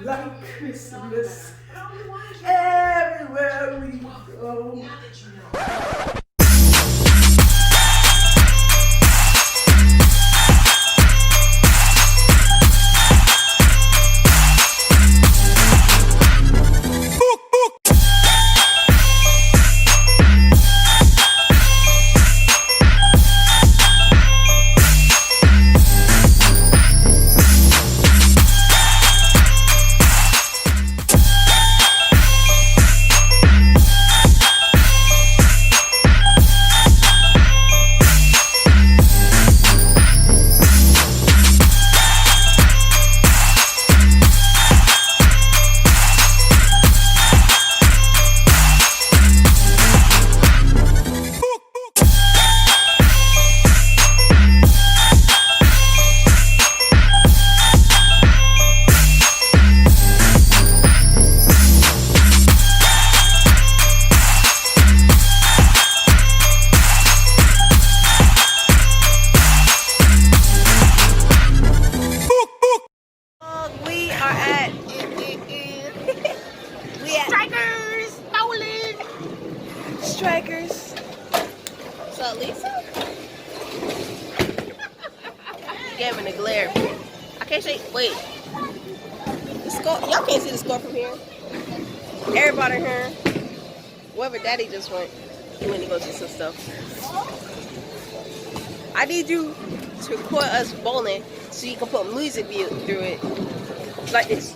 like Christmas everywhere we go. Strikers. So Lisa? Gave me the glare. I can't see. Wait. The score. Y'all can't see the score from here. Everybody here. Wherever Daddy just went. He went to go do some stuff. I need you to record us bowling so you can put music view through it. Like this.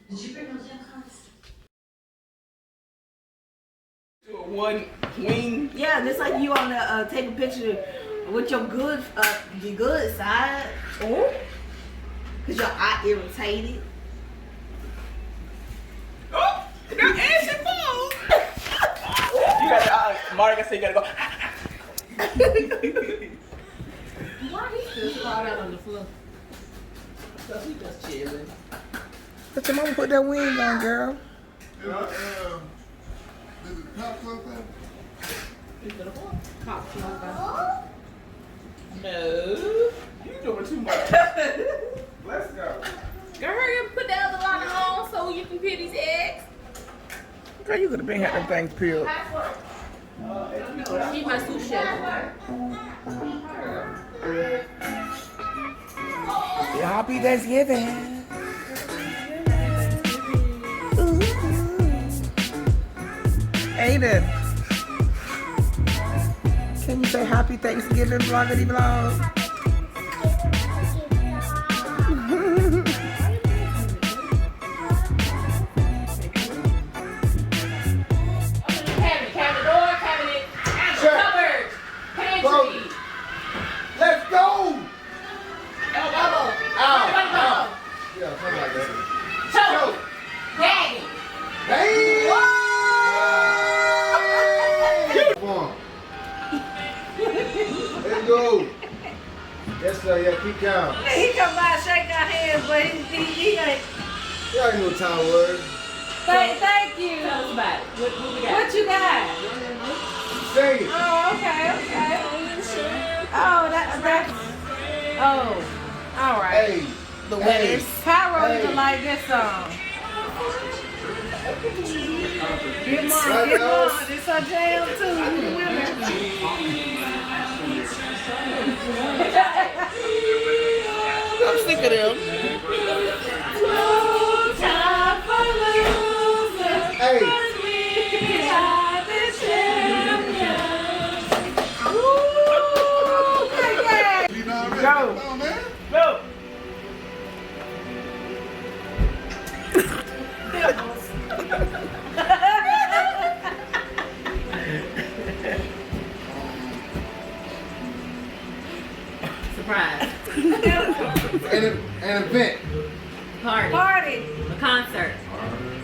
Did you bring those cards? One wing. Yeah, just like you want to take a picture with your good side. Oh, cause your eye irritated. Oh, got ass and balls. You gotta, Mark, I said you gotta go. Why he just crawled out on the floor? So he just chilling. Let your mama put that wing on, girl. Is it pop something? No, you doing too much. Let's go. Girl, hurry up and put the other line on so you can peel these eggs. Girl, you could have been had them things peeled. She's my sous chef. Yeah, happy Thanksgiving. Aiden, can you say happy Thanksgiving, vloggity vlog? Let's go! Elbow. Ow! Yeah, something like that. Choke. Daddy. Bang! Come on. Let's go. Yes, sir. Yeah, keep count. He come by, shake our hands, but he ain't. Y'all ain't no time word. Thank you. Tell us about it. What we got? What you got? Sing it. Oh, okay. Oh, that's. Oh, all right. Hey. The winners. Cairo Hey. even like this song. Get mom, get mom. It's her jam too. I'm sick of them. Hey, Go. Go. Surprise. an event. Party. A concert.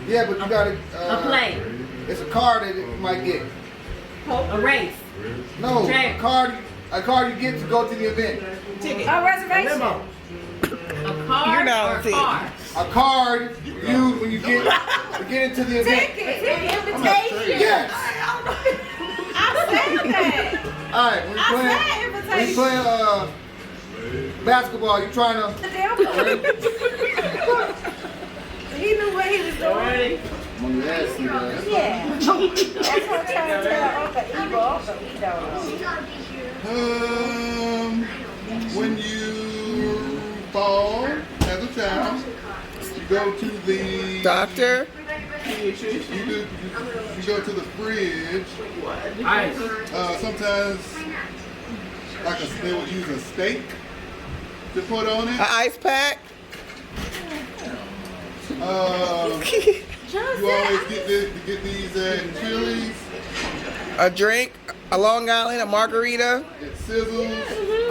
Yeah, but you gotta. A play. It's a car that you might get. A race. No, Jack. a car you get to go to the event. A reservation. Limo. A car You're not or on a TV. car? A card you use when you get into the event. Invitation. Yes. I said that. All right, when you playing basketball, you trying to. He knew what he was doing. Yes, he does. Yeah. That's what I'm trying to tell Uncle Evo. Uncle he don't know. When you fall as a child, you go to the Doctor. you go to the fridge. Sometimes they would use a steak to put on An it. ice pack. You always get these at Chili's. A drink. A Long Island. A margarita. It sizzles.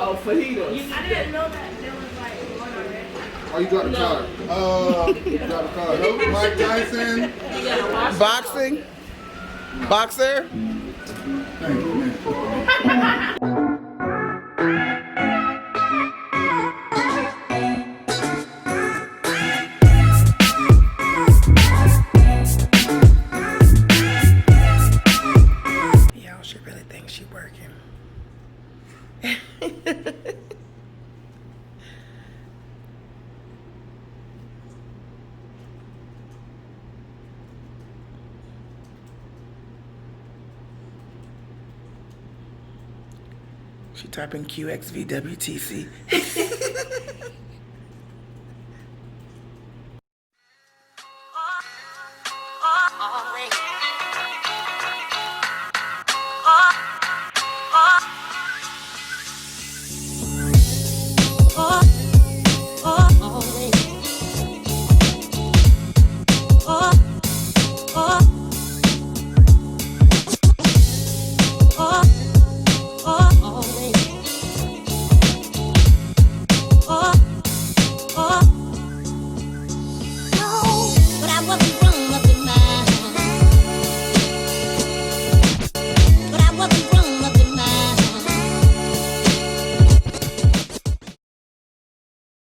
Oh, fajitas. I didn't know that there was like one already. Oh, you got the card. You got the card. Mike Tyson. You gotta wash Boxing. Boxer. Thank you, man. Y'all should really think she working. She typing QXVWTC.